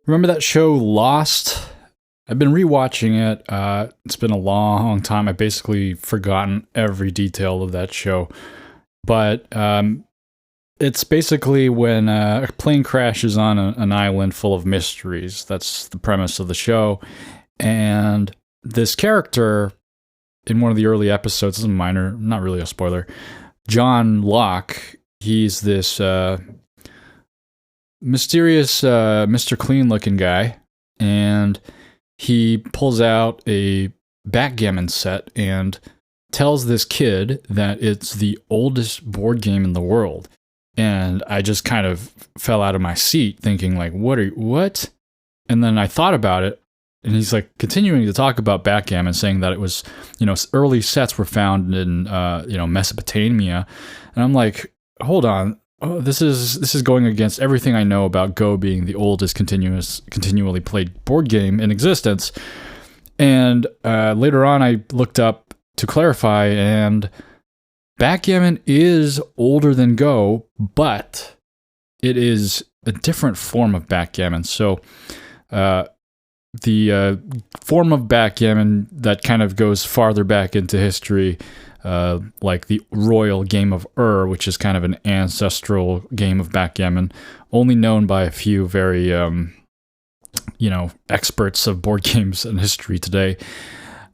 Remember that show Lost? I've been rewatching it. It's been a long time. I've basically forgotten every detail of that show. But it's basically when a plane crashes on an island full of mysteries. That's the premise of the show. And this character in one of the early episodes, this is a minor, not really a spoiler, John Locke, he's this mysterious Mr. Clean looking guy, and he pulls out a backgammon set and tells this kid that it's the oldest board game in the world. And I just kind of fell out of my seat thinking like, what? And then I thought about it, and he's like continuing to talk about backgammon, saying that it was, early sets were found in, Mesopotamia. And I'm like, hold on. Oh, this is going against everything I know about Go being the oldest continually played board game in existence. And later on, I looked up to clarify, and backgammon is older than Go, but it is a different form of backgammon. So the form of backgammon that kind of goes farther back into history, like the Royal Game of Ur, which is kind of an ancestral game of backgammon, only known by a few very, experts of board games and history today.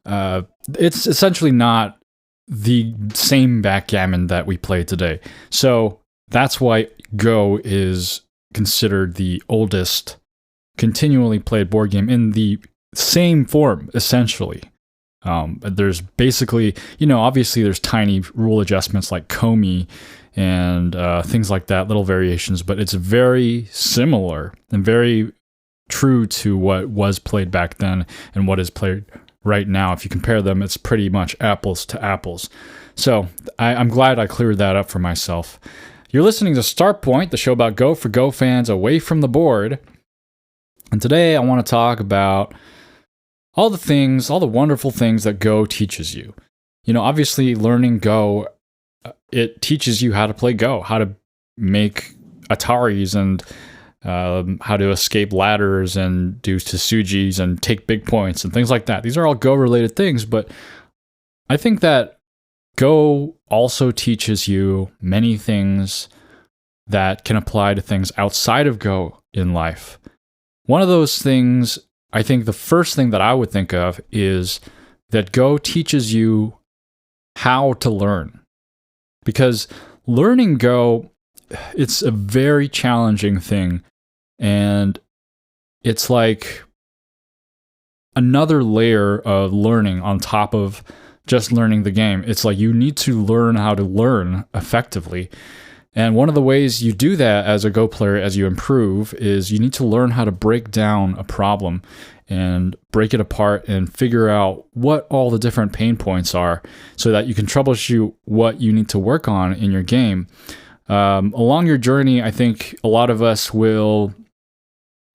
It's essentially not the same backgammon that we play today. So that's why Go is considered the oldest continually played board game in the same form, essentially. There's basically, obviously there's tiny rule adjustments like Komi and things like that, little variations, but it's very similar and very true to what was played back then and what is played right now. If you compare them, it's pretty much apples to apples. So I'm glad I cleared that up for myself. You're listening to Start Point, the show about Go for Go fans away from the board. And today I want to talk about all the wonderful things that Go teaches you. Obviously learning Go, it teaches you how to play Go, how to make Ataris and how to escape ladders and do Tsujis and take big points and things like that. These are all Go related things, but I think that Go also teaches you many things that can apply to things outside of Go in life. One of those things, I think the first thing that I would think of is that Go teaches you how to learn. Because learning Go, it's a very challenging thing. And it's like another layer of learning on top of just learning the game. It's like you need to learn how to learn effectively. And one of the ways you do that as a Go player, as you improve, is you need to learn how to break down a problem and break it apart and figure out what all the different pain points are so that you can troubleshoot what you need to work on in your game. Along your journey, I think a lot of us will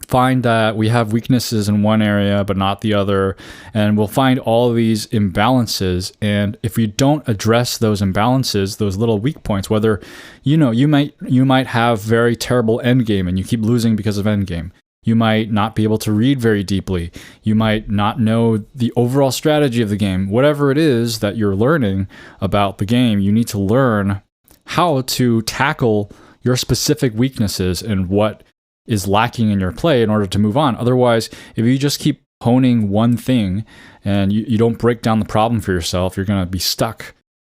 find that we have weaknesses in one area but not the other, and we'll find all of these imbalances. And if you don't address those imbalances, those little weak points, whether you might have very terrible endgame and you keep losing because of endgame, you might not be able to read very deeply, you might not know the overall strategy of the game, whatever it is that you're learning about the game, you need to learn how to tackle your specific weaknesses and what is lacking in your play in order to move on. Otherwise, if you just keep honing one thing and you don't break down the problem for yourself, you're going to be stuck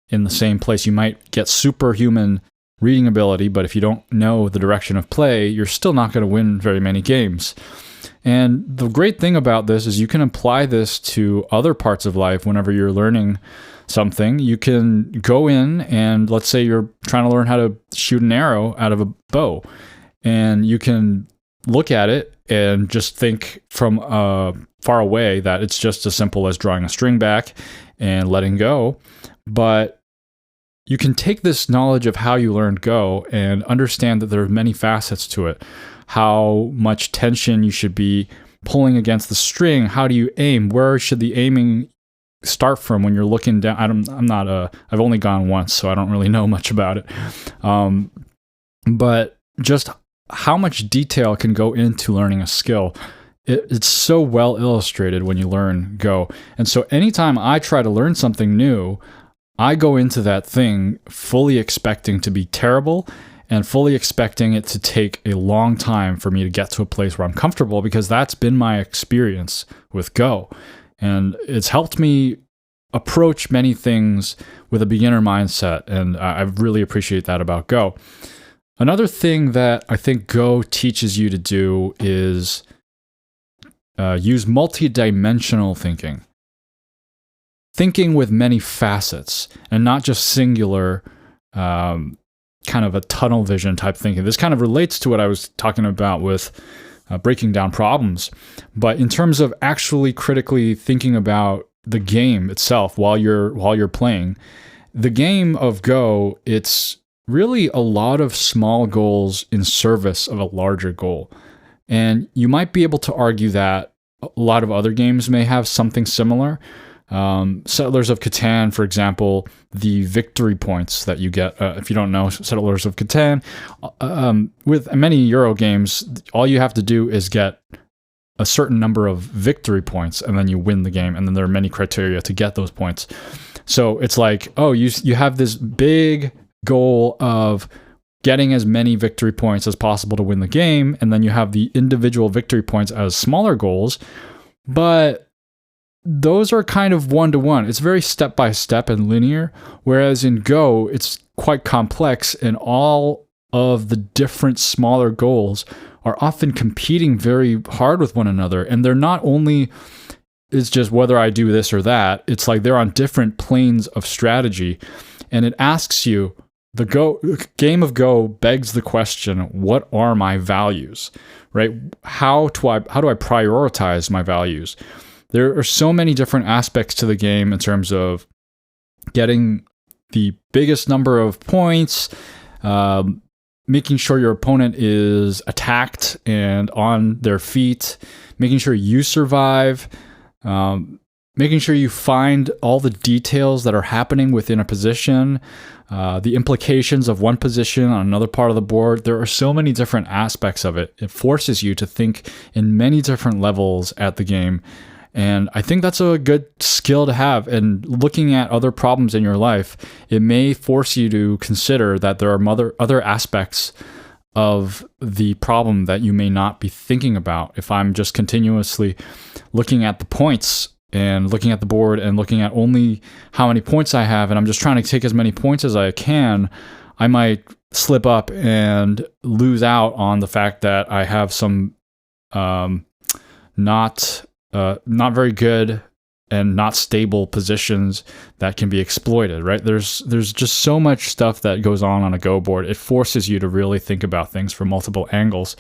in the same place. You might get superhuman reading ability, but if you don't know the direction of play, you're still not going to win very many games. And the great thing about this is you can apply this to other parts of life whenever you're learning something. You can go in and let's say you're trying to learn how to shoot an arrow out of a bow. And you can look at it and just think from far away that it's just as simple as drawing a string back and letting go. But you can take this knowledge of how you learned Go and understand that there are many facets to it. How much tension you should be pulling against the string. How do you aim? Where should the aiming start from when you're looking down? I've only gone once, so I don't really know much about it. But just how much detail can go into learning a skill. It's so well illustrated when you learn Go. And so anytime I try to learn something new, I go into that thing fully expecting to be terrible and fully expecting it to take a long time for me to get to a place where I'm comfortable, because that's been my experience with Go. And it's helped me approach many things with a beginner mindset, and I really appreciate that about Go. Another thing that I think Go teaches you to do is use multi-dimensional thinking. Thinking with many facets and not just singular, kind of a tunnel vision type thinking. This kind of relates to what I was talking about with breaking down problems. But in terms of actually critically thinking about the game itself while you're playing, the game of Go, it's really a lot of small goals in service of a larger goal. And you might be able to argue that a lot of other games may have something similar. Settlers of Catan, for example, the victory points that you get, if you don't know Settlers of Catan, with many Euro games, all you have to do is get a certain number of victory points, and then you win the game, and then there are many criteria to get those points. So it's like, oh, you have this big goal of getting as many victory points as possible to win the game, and then you have the individual victory points as smaller goals, but those are kind of one-to-one. It's very step-by-step and linear, whereas in Go, it's quite complex, and all of the different smaller goals are often competing very hard with one another. And they're not only, it's just whether I do this or that, it's like they're on different planes of strategy. And it asks you, the game of Go begs the question, what are my values, right? How do I prioritize my values? There are so many different aspects to the game in terms of getting the biggest number of points, making sure your opponent is attacked and on their feet, making sure you survive, making sure you find all the details that are happening within a position, the implications of one position on another part of the board. There are so many different aspects of it. It forces you to think in many different levels at the game. And I think that's a good skill to have. And looking at other problems in your life, it may force you to consider that there are other aspects of the problem that you may not be thinking about. If I'm just continuously looking at the points and looking at the board and looking at only how many points I have, and I'm just trying to take as many points as I can, I might slip up and lose out on the fact that I have some not very good and not stable positions that can be exploited, right? There's just so much stuff that goes on a Go board. It forces you to really think about things from multiple angles.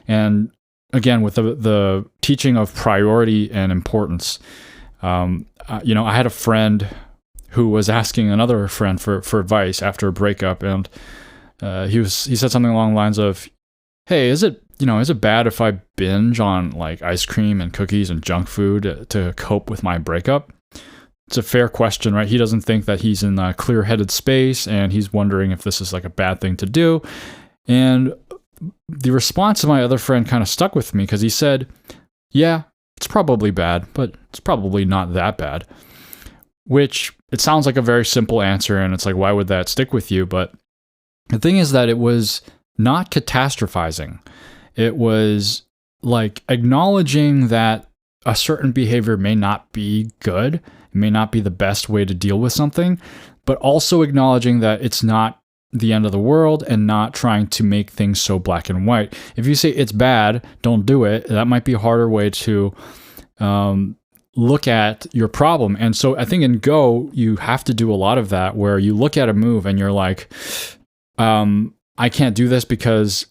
And again, with the teaching of priority and importance, I had a friend who was asking another friend for advice after a breakup, and he said something along the lines of, "Hey, is it bad if I binge on like ice cream and cookies and junk food to cope with my breakup?" It's a fair question, right? He doesn't think that he's in a clear-headed space, and he's wondering if this is like a bad thing to do. And the response of my other friend kind of stuck with me, because he said, "Yeah, it's probably bad, but it's probably not that bad." Which, it sounds like a very simple answer, and it's like, why would that stick with you? But the thing is that it was not catastrophizing. It was like acknowledging that a certain behavior may not be good, it may not be the best way to deal with something, but also acknowledging that it's not the end of the world and not trying to make things so black and white. If you say it's bad, don't do it, that might be a harder way to look at your problem. And so I think in Go, you have to do a lot of that, where you look at a move and you're like, I can't do this because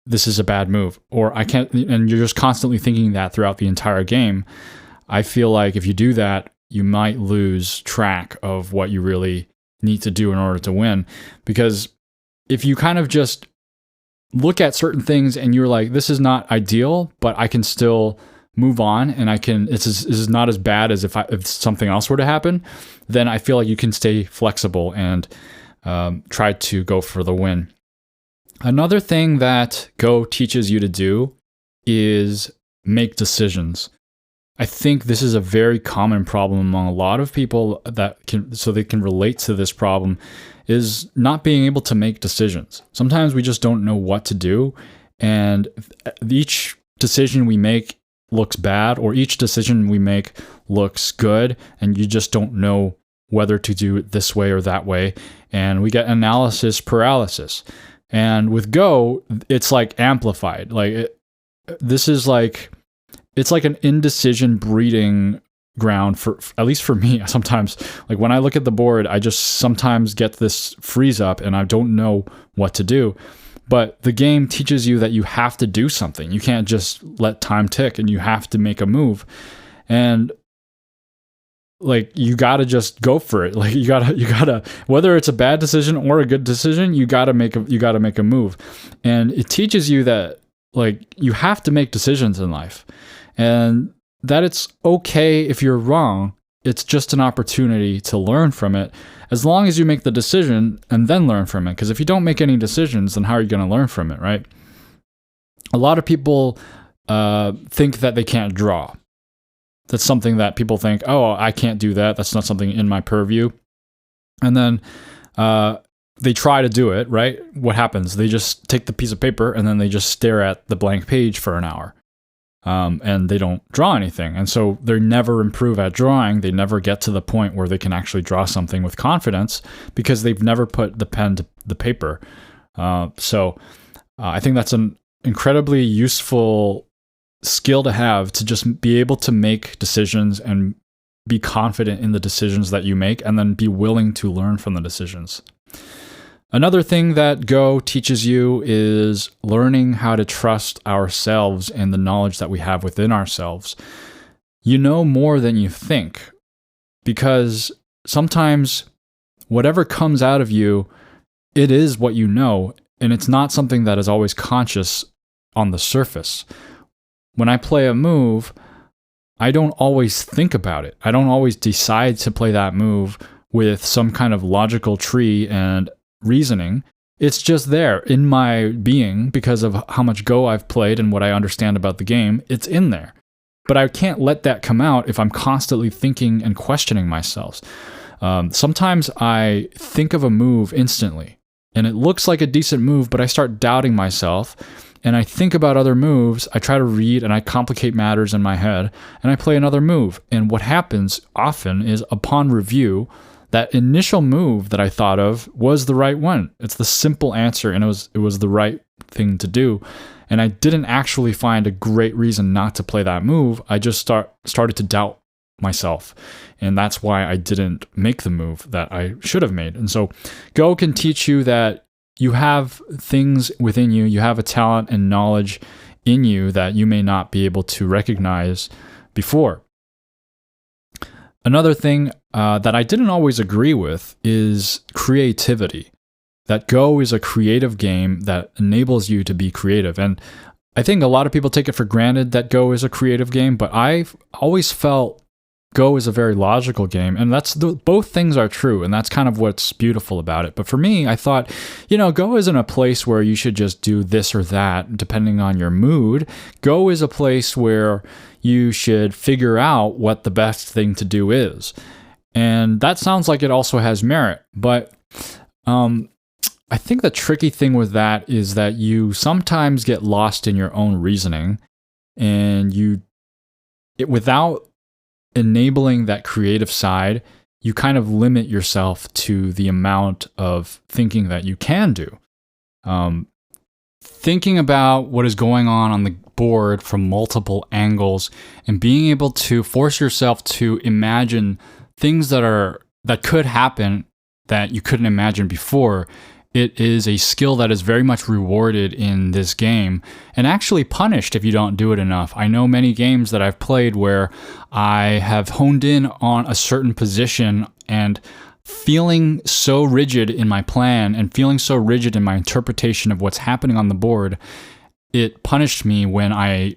this is a bad move, or I can't, and you're just constantly thinking that throughout the entire game. I feel like if you do that, you might lose track of what you really need to do in order to win. Because if you kind of just look at certain things and you're like, this is not ideal, but I can still move on, and this is not as bad as if something else were to happen, then I feel like you can stay flexible and try to go for the win. Another thing that Go teaches you to do is make decisions. I think this is a very common problem among a lot of people so they can relate to this problem, is not being able to make decisions. Sometimes we just don't know what to do, and each decision we make looks bad, or each decision we make looks good, and you just don't know whether to do it this way or that way, and we get analysis paralysis. And with Go, it's like amplified. It's like an indecision breeding ground for at least for me. Sometimes, like when I look at the board, I just sometimes get this freeze up and I don't know what to do. But the game teaches you that you have to do something. You can't just let time tick, and you have to make a move. And like, you gotta just go for it. Like, you gotta, whether it's a bad decision or a good decision, you gotta make a move. And it teaches you that, like, you have to make decisions in life, and that it's okay if you're wrong. It's just an opportunity to learn from it, as long as you make the decision and then learn from it. Because if you don't make any decisions, then how are you going to learn from it, right? A lot of people think that they can't draw. That's something that people think, oh, I can't do that. That's not something in my purview. And then they try to do it, right? What happens? They just take the piece of paper and then they just stare at the blank page for an hour. And they don't draw anything. And so they never improve at drawing. They never get to the point where they can actually draw something with confidence, because they've never put the pen to the paper. So I think that's an incredibly useful skill to have, to just be able to make decisions and be confident in the decisions that you make, and then be willing to learn from the decisions. Another thing that Go teaches you is learning how to trust ourselves and the knowledge that we have within ourselves. You know more than you think, because sometimes whatever comes out of you, it is what you know, and it's not something that is always conscious on the surface. When I play a move, I don't always think about it. I don't always decide to play that move with some kind of logical tree and reasoning. It's just there in my being because of how much Go I've played and what I understand about the game. It's in there. But I can't let that come out if I'm constantly thinking and questioning myself. Sometimes I think of a move instantly, and it looks like a decent move, but I start doubting myself, and I think about other moves. I try to read and I complicate matters in my head, and I play another move. And what happens often is, upon review, that initial move that I thought of was the right one. It's the simple answer, and it was the right thing to do. And I didn't actually find a great reason not to play that move. I just started to doubt myself. And that's why I didn't make the move that I should have made. And so Go can teach you that you have things within you, you have a talent and knowledge in you that you may not be able to recognize before. Another thing that I didn't always agree with is creativity. That Go is a creative game that enables you to be creative. And I think a lot of people take it for granted that Go is a creative game, but I've always felt Go is a very logical game, and both things are true, and that's kind of what's beautiful about it. But for me, I thought, Go isn't a place where you should just do this or that depending on your mood. Go is a place where you should figure out what the best thing to do is. And that sounds like it also has merit, but I think the tricky thing with that is that you sometimes get lost in your own reasoning, and without enabling that creative side, you kind of limit yourself to the amount of thinking that you can do. Thinking about what is going on the board from multiple angles, and being able to force yourself to imagine things that could happen that you couldn't imagine before. It is a skill that is very much rewarded in this game, and actually punished if you don't do it enough. I know many games that I've played where I have honed in on a certain position, and feeling so rigid in my plan and feeling so rigid in my interpretation of what's happening on the board, it punished me when I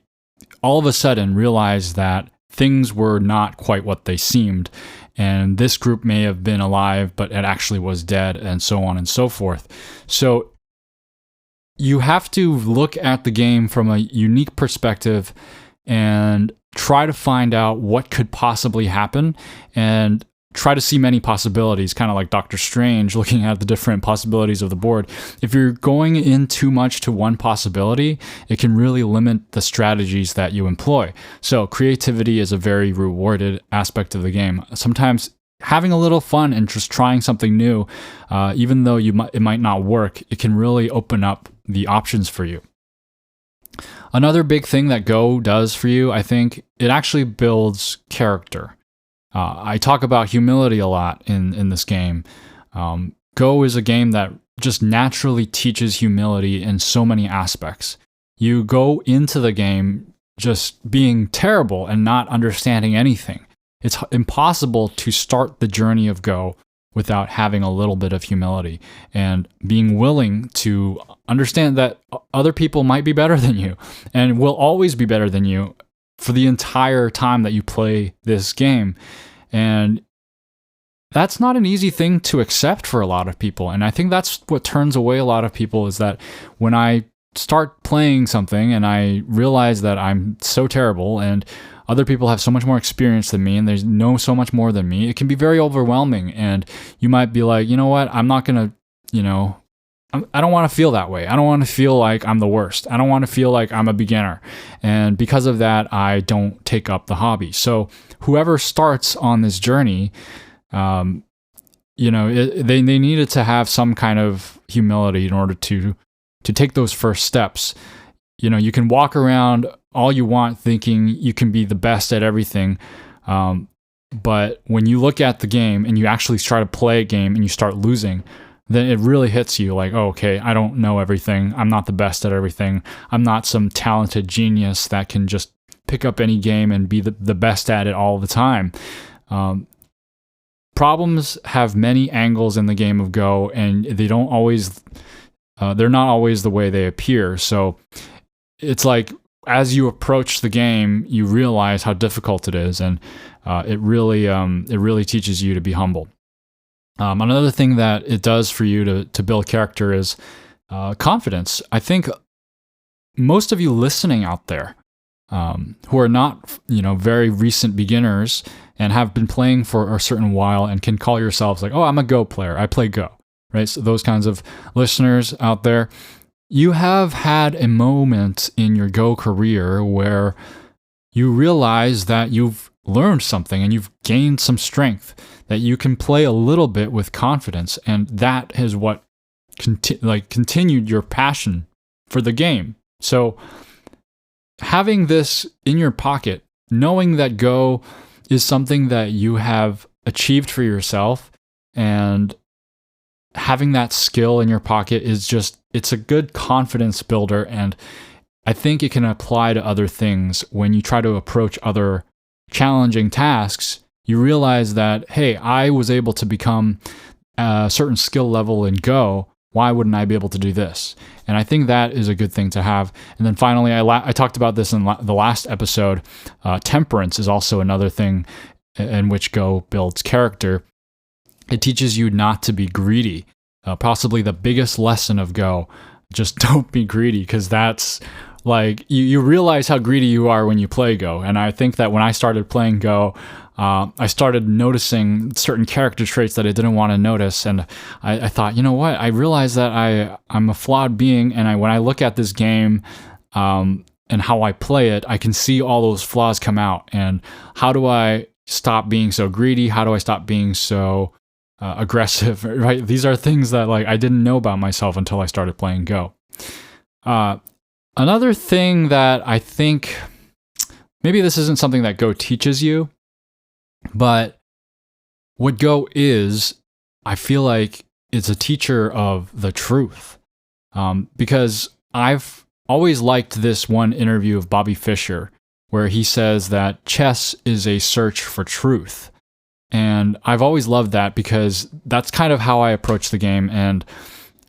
all of a sudden realized that things were not quite what they seemed. And this group may have been alive, but it actually was dead, and so on and so forth. So you have to look at the game from a unique perspective and try to find out what could possibly happen and try to see many possibilities, kind of like Doctor Strange looking at the different possibilities of the board. If you're going in too much to one possibility, it can really limit the strategies that you employ. So creativity is a very rewarded aspect of the game. Sometimes having a little fun and just trying something new, even though it might not work, it can really open up the options for you. Another big thing that Go does for you, I think, it actually builds character. I talk about humility a lot in this game. Go is a game that just naturally teaches humility in so many aspects. You go into the game just being terrible and not understanding anything. It's impossible to start the journey of Go without having a little bit of humility and being willing to understand that other people might be better than you and will always be better than you for the entire time that you play this game. And that's not an easy thing to accept for a lot of people. And I think that's what turns away a lot of people, is that when I start playing something and I realize that I'm so terrible and other people have so much more experience than me and they know so much more than me, it can be very overwhelming. And you might be like, you know what, I'm not going to, I don't want to feel that way. I don't want to feel like I'm the worst. I don't want to feel like I'm a beginner. And because of that, I don't take up the hobby. So whoever starts on this journey, they needed to have some kind of humility in order to take those first steps. You can walk around all you want thinking you can be the best at everything. But when you look at the game and you actually try to play a game and you start losing, then it really hits you like, oh, okay, I don't know everything. I'm not the best at everything. I'm not some talented genius that can just pick up any game and be the best at it all the time. Problems have many angles in the game of Go, and they're not always the way they appear. So it's like, as you approach the game, you realize how difficult it is, and it really teaches you to be humble. Another thing that it does for you to build character is confidence. I think most of you listening out there who are not, very recent beginners and have been playing for a certain while and can call yourselves like, oh, I'm a Go player. I play Go, right? So those kinds of listeners out there, you have had a moment in your Go career where you realize that you've learned something and you've gained some strength, that you can play a little bit with confidence, and that is what continued your passion for the game. So having this in your pocket, knowing that Go is something that you have achieved for yourself, and having that skill in your pocket it's a good confidence builder. And I think it can apply to other things. When you try to approach other challenging tasks, you realize that, hey, I was able to become a certain skill level in Go. Why wouldn't I be able to do this? And I think that is a good thing to have. And then finally, I talked about this in the last episode. Temperance is also another thing in which Go builds character. It teaches you not to be greedy. Possibly the biggest lesson of Go. Just don't be greedy, because that's like, you realize how greedy you are when you play Go. And I think that when I started playing Go, I started noticing certain character traits that I didn't want to notice. And I thought, you know what? I realized that I'm a flawed being. And when I look at this game and how I play it, I can see all those flaws come out. And how do I stop being so greedy? How do I stop being so aggressive? Right? These are things that I didn't know about myself until I started playing Go. Another thing that I think, maybe this isn't something that Go teaches you, but what Go is, I feel like it's a teacher of the truth. Because I've always liked this one interview of Bobby Fischer, where he says that chess is a search for truth. And I've always loved that, because that's kind of how I approach the game. And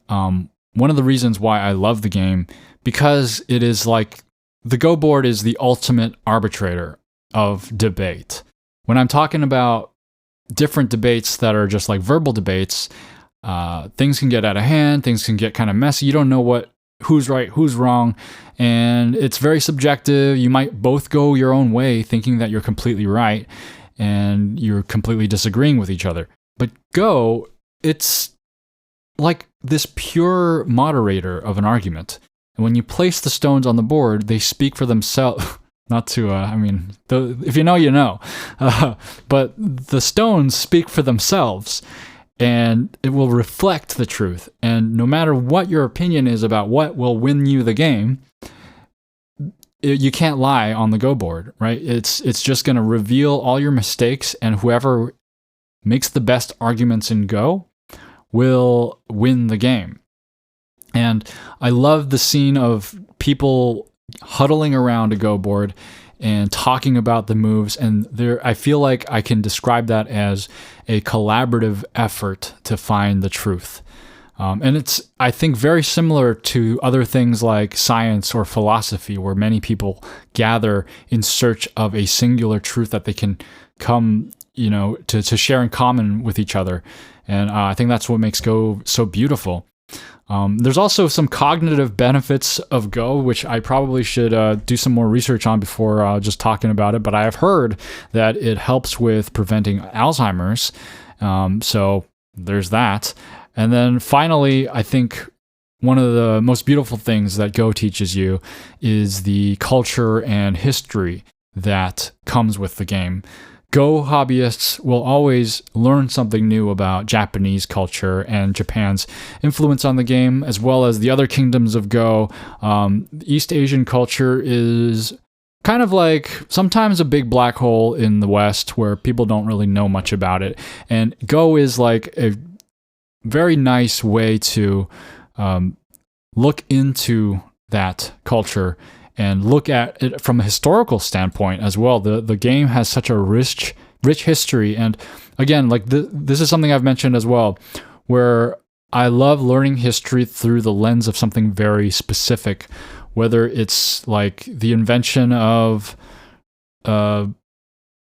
one of the reasons why I love the game, because it is like, the Go board is the ultimate arbitrator of debate. When I'm talking about different debates that are just like verbal debates, things can get out of hand, things can get kind of messy. You don't know who's right, who's wrong, and it's very subjective. You might both go your own way thinking that you're completely right and you're completely disagreeing with each other. But Go, it's like this pure moderator of an argument. And when you place the stones on the board, they speak for themselves. Not to, if you know, you know. But the stones speak for themselves, and it will reflect the truth. And no matter what your opinion is about what will win you the game, you can't lie on the Go board, right? It's just going to reveal all your mistakes, and whoever makes the best arguments in Go will win the game. And I love the scene of people huddling around a Go board and talking about the moves. And I feel like I can describe that as a collaborative effort to find the truth. And it's, I think, very similar to other things like science or philosophy, where many people gather in search of a singular truth that they can come, to share in common with each other. And I think that's what makes Go so beautiful. There's also some cognitive benefits of Go, which I probably should do some more research on before just talking about it. But I have heard that it helps with preventing Alzheimer's. So there's that. And then finally, I think one of the most beautiful things that Go teaches you is the culture and history that comes with the game. Go hobbyists will always learn something new about Japanese culture and Japan's influence on the game, as well as the other kingdoms of Go. East Asian culture is kind of like sometimes a big black hole in the West where people don't really know much about it. And Go is like a very nice way to look into that culture and look at it from a historical standpoint as well. The game has such a rich history. And again, like this is something I've mentioned as well, where I love learning history through the lens of something very specific, whether it's like the invention of the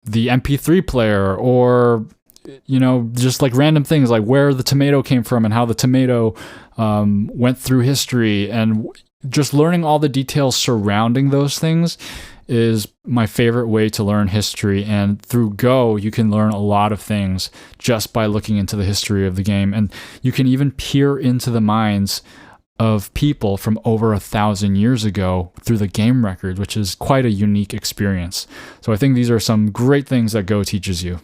MP3 player, or just like random things like where the tomato came from and how the tomato went through history, and just learning all the details surrounding those things is my favorite way to learn history. And through Go, you can learn a lot of things just by looking into the history of the game. And you can even peer into the minds of people from over 1,000 years ago through the game record, which is quite a unique experience. So I think these are some great things that Go teaches you.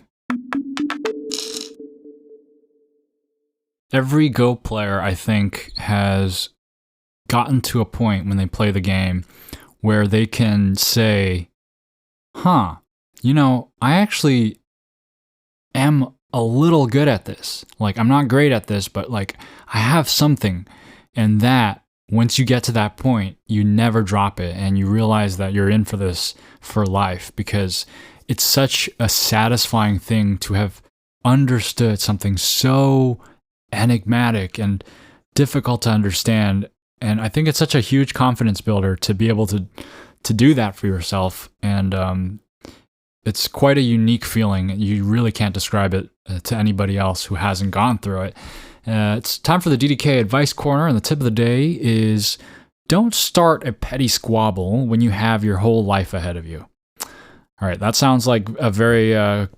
Every Go player, I think, has gotten to a point when they play the game where they can say, I actually am a little good at this. Like, I'm not great at this, but like I have something. And that, once you get to that point, you never drop it, and you realize that you're in for this for life, because it's such a satisfying thing to have understood something so enigmatic and difficult to understand. And I think it's such a huge confidence builder to be able to do that for yourself. And it's quite a unique feeling. You really can't describe it to anybody else who hasn't gone through it. It's time for the DDK Advice Corner, and the tip of the day is don't start a petty squabble when you have your whole life ahead of you. All right, that sounds like a very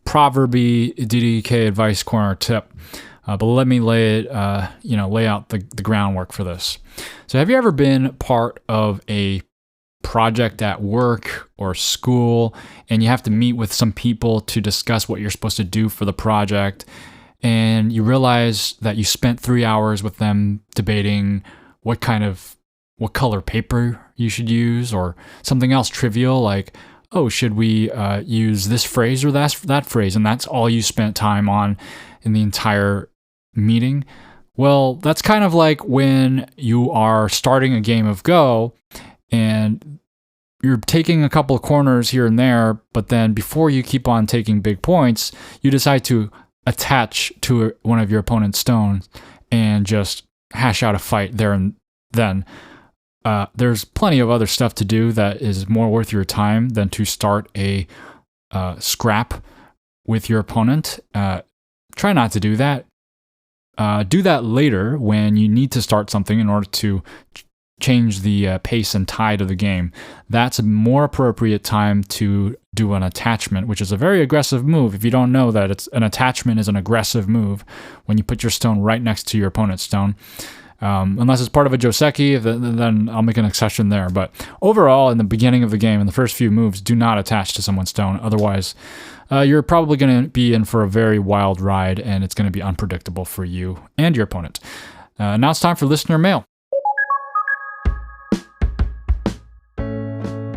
proverby DDK Advice Corner tip. But let me lay out the groundwork for this. So have you ever been part of a project at work or school, and you have to meet with some people to discuss what you're supposed to do for the project, and you realize that you spent 3 hours with them debating what color paper you should use, or something else trivial like, oh, should we use this phrase or that phrase, and that's all you spent time on in the entire meeting? Well, that's kind of like when you are starting a game of Go and you're taking a couple of corners here and there, but then before you keep on taking big points, you decide to attach to one of your opponent's stones and just hash out a fight there and then. There's plenty of other stuff to do that is more worth your time than to start a scrap with your opponent. Try not to do that. Do that later when you need to start something in order to change the pace and tide of the game, that's a more appropriate time to do an attachment, which is a very aggressive move. If you don't know that, an attachment is an aggressive move when you put your stone right next to your opponent's stone. Unless it's part of a Joseki, then I'll make an exception there. But overall, in the beginning of the game, in the first few moves, do not attach to someone's stone. Otherwise, you're probably going to be in for a very wild ride, and it's going to be unpredictable for you and your opponent. Now it's time for listener mail.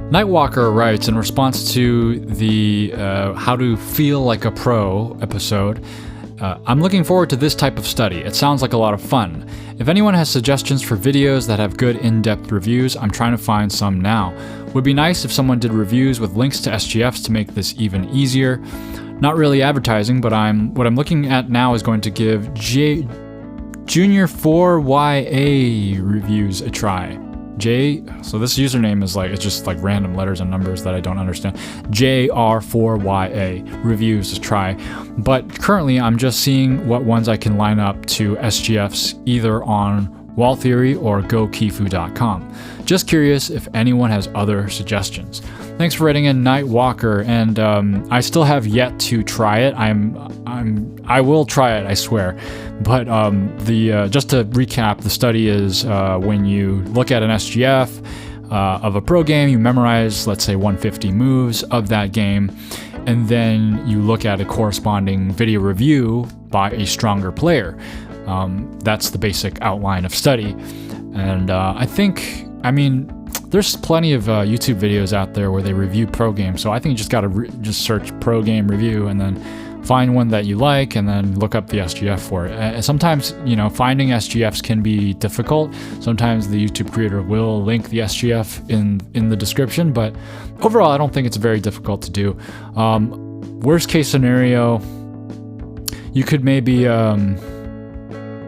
Nightwalker writes in response to the How to Feel Like a Pro episode, I'm looking forward to this type of study. It sounds like a lot of fun. If anyone has suggestions for videos that have good in-depth reviews, I'm trying to find some now. Would be nice if someone did reviews with links to SGFs to make this even easier. Not really advertising, but what I'm looking at now is going to give Junior 4YA reviews a try. So this username is it's just like random letters and numbers that I don't understand. JR4YA reviews to try. But currently I'm just seeing what ones I can line up to SGFs either on Wall Theory or GoKifu.com. Just curious if anyone has other suggestions. Thanks for writing in, Nightwalker, and I still have yet to try it. I will try it, I swear. But just to recap, the study is when you look at an SGF of a pro game, you memorize, let's say, 150 moves of that game, and then you look at a corresponding video review by a stronger player. That's the basic outline of study. And there's plenty of YouTube videos out there where they review pro games, so I think you just gotta just search pro game review and then find one that you like and then look up the SGF for it. Sometimes, finding SGFs can be difficult. Sometimes the YouTube creator will link the SGF in the description, but overall, I don't think it's very difficult to do. Worst case scenario, you could maybe, I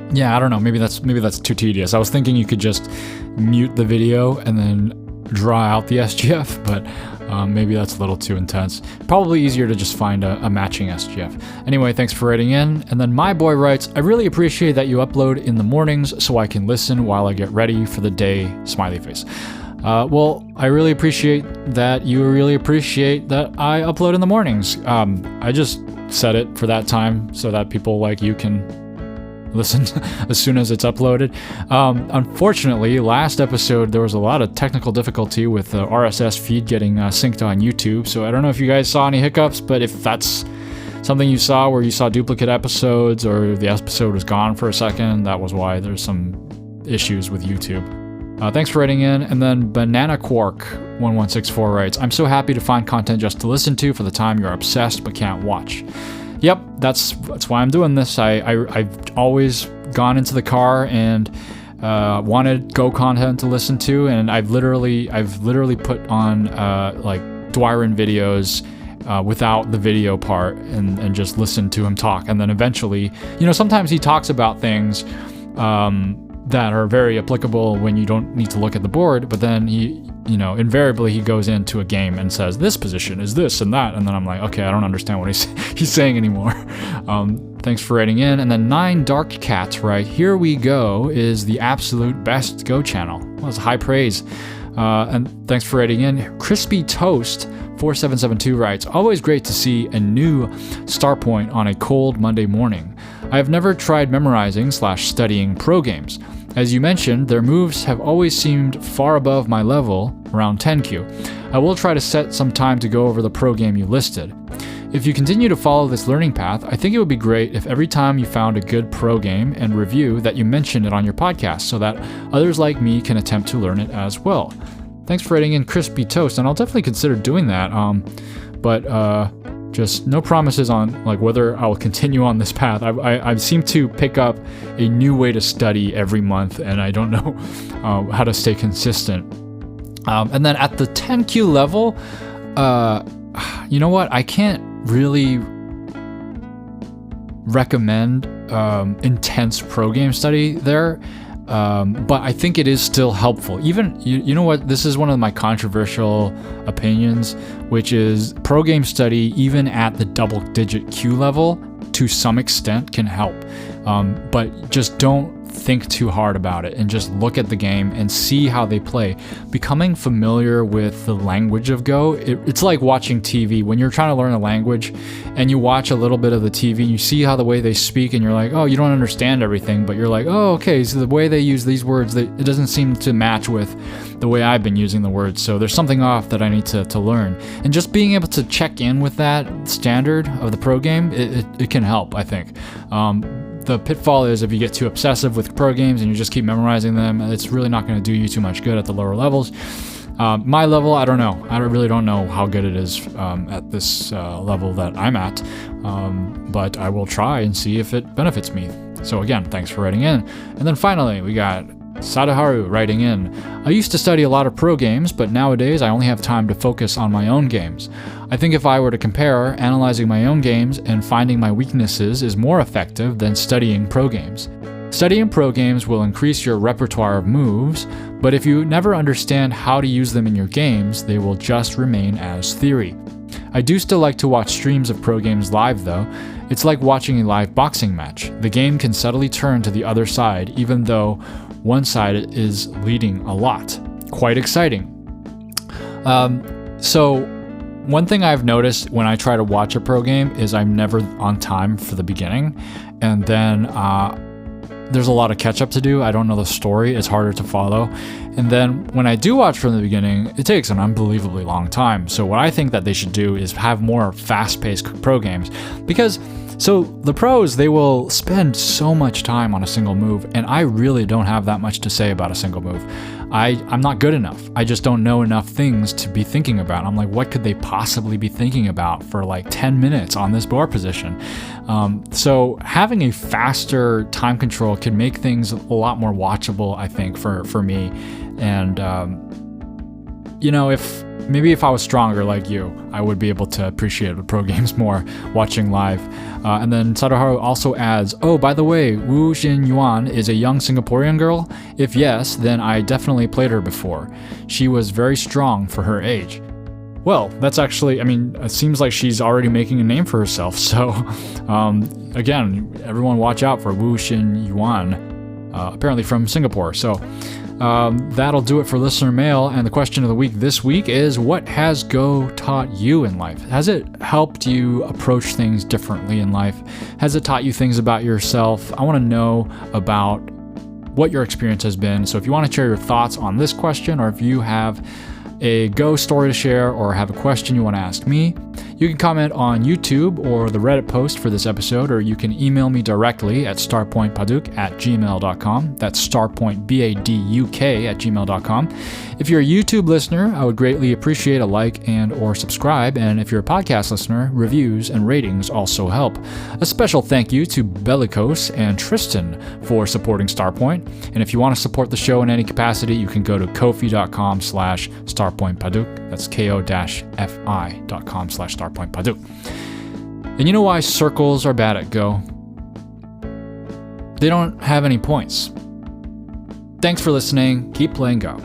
don't know, maybe that's too tedious. I was thinking you could just mute the video and then draw out the SGF, but maybe that's a little too intense. Probably easier to just find a matching SGF. Anyway, thanks for writing in. And then my boy writes, I really appreciate that you upload in the mornings so I can listen while I get ready for the day, smiley face. Well, I really appreciate that you really appreciate that I upload in the mornings. I just set it for that time so that people like you can listen as soon as it's uploaded. Unfortunately, last episode there was a lot of technical difficulty with the RSS feed getting synced on YouTube, so I don't know if you guys saw any hiccups, but if that's something you saw where you saw duplicate episodes or the episode was gone for a second, that was why there's some issues with YouTube. Thanks for writing in. And then Banana Quark 1164 writes, I'm so happy to find content just to listen to for the time you're obsessed but can't watch. Yep, that's why I'm doing this. I've always gone into the car and wanted Go content to listen to, and I've literally put on Dwyron videos without the video part and just listened to him talk. And then eventually, sometimes he talks about things that are very applicable when you don't need to look at the board, but then he, invariably he goes into a game and says, this position is this and that, and then I'm like, okay, I don't understand what he's saying anymore. Thanks for writing in. And then 9 Dark Cats, right, Here We Go is the absolute best Go channel. Well, that's high praise. And thanks for writing in. Crispy Toast 4772 writes, always great to see a new star point on a cold Monday morning. I have never tried memorizing/studying pro games. As you mentioned, their moves have always seemed far above my level, around 10Q. I will try to set some time to go over the pro game you listed. If you continue to follow this learning path, I think it would be great if every time you found a good pro game and review that you mentioned it on your podcast so that others like me can attempt to learn it as well. Thanks for writing in, Crispy Toast, and I'll definitely consider doing that, but just no promises on whether I'll continue on this path. I seem to pick up a new way to study every month, and I don't know how to stay consistent. And then at the 10Q level, you know what? I can't really recommend intense pro game study there. But I think it is still helpful. Even, you know what, this is one of my controversial opinions, which is pro game study, even at the double-digit Q level, to some extent can help. But just don't think too hard about it and just look at the game and see how they play. Becoming familiar with the language of Go, it's like watching TV. When you're trying to learn a language and you watch a little bit of the TV, you see how the way they speak and you're like, oh, you don't understand everything, but you're like, oh, okay, so the way they use these words, it doesn't seem to match with the way I've been using the words, so there's something off that I need to learn. And just being able to check in with that standard of the pro game, it can help, I think. The pitfall is if you get too obsessive with pro games and you just keep memorizing them, it's really not going to do you too much good at the lower levels. My level, I don't know. I really don't know how good it is at this level that I'm at, but I will try and see if it benefits me. So again, thanks for writing in. And then finally, we got Sadaharu writing in. I used to study a lot of pro games, but nowadays I only have time to focus on my own games. I think if I were to compare, analyzing my own games and finding my weaknesses is more effective than studying pro games. Studying pro games will increase your repertoire of moves, but if you never understand how to use them in your games, they will just remain as theory. I do still like to watch streams of pro games live though. It's like watching a live boxing match. The game can subtly turn to the other side, even though one side is leading a lot. Quite exciting. So one thing I've noticed when I try to watch a pro game is I'm never on time for the beginning, and then there's a lot of catch up to do. I don't know the story, it's harder to follow. And then when I do watch from the beginning, it takes an unbelievably long time. So what I think that they should do is have more fast-paced pro games, because so the pros, they will spend so much time on a single move, and I really don't have that much to say about a single move. I'm not good enough. I just don't know enough things to be thinking about. I'm like, what could they possibly be thinking about for like 10 minutes on this bar position? So having a faster time control can make things a lot more watchable, I think, for me. And, if I was stronger like you, I would be able to appreciate the pro games more watching live. And then Sadaharu also adds, oh, by the way, Wu Xin Yuan is a young Singaporean girl? If yes, then I definitely played her before. She was very strong for her age. Well, that's actually, it seems like she's already making a name for herself. So, again, everyone watch out for Wu Xin Yuan, apparently from Singapore. So, that'll do it for listener mail, and the question of the week this week is, what has Go taught you in life? Has it helped you approach things differently in life? Has it taught you things about yourself? I want to know about what your experience has been. So if you want to share your thoughts on this question, or if you have a Go story to share or have a question you want to ask me, you can comment on YouTube or the Reddit post for this episode, or you can email me directly at starpointpaduk@gmail.com. That's starpointbaduk@gmail.com. If you're a YouTube listener, I would greatly appreciate a like and or subscribe, and if you're a podcast listener, reviews and ratings also help. A special thank you to Bellicose and Tristan for supporting Starpoint, and if you want to support the show in any capacity, you can go to kofi.com/starpointpaduk. That's ko-fi.com/starpointpaduk. And you know why circles are bad at Go? They don't have any points. Thanks for listening. Keep playing Go.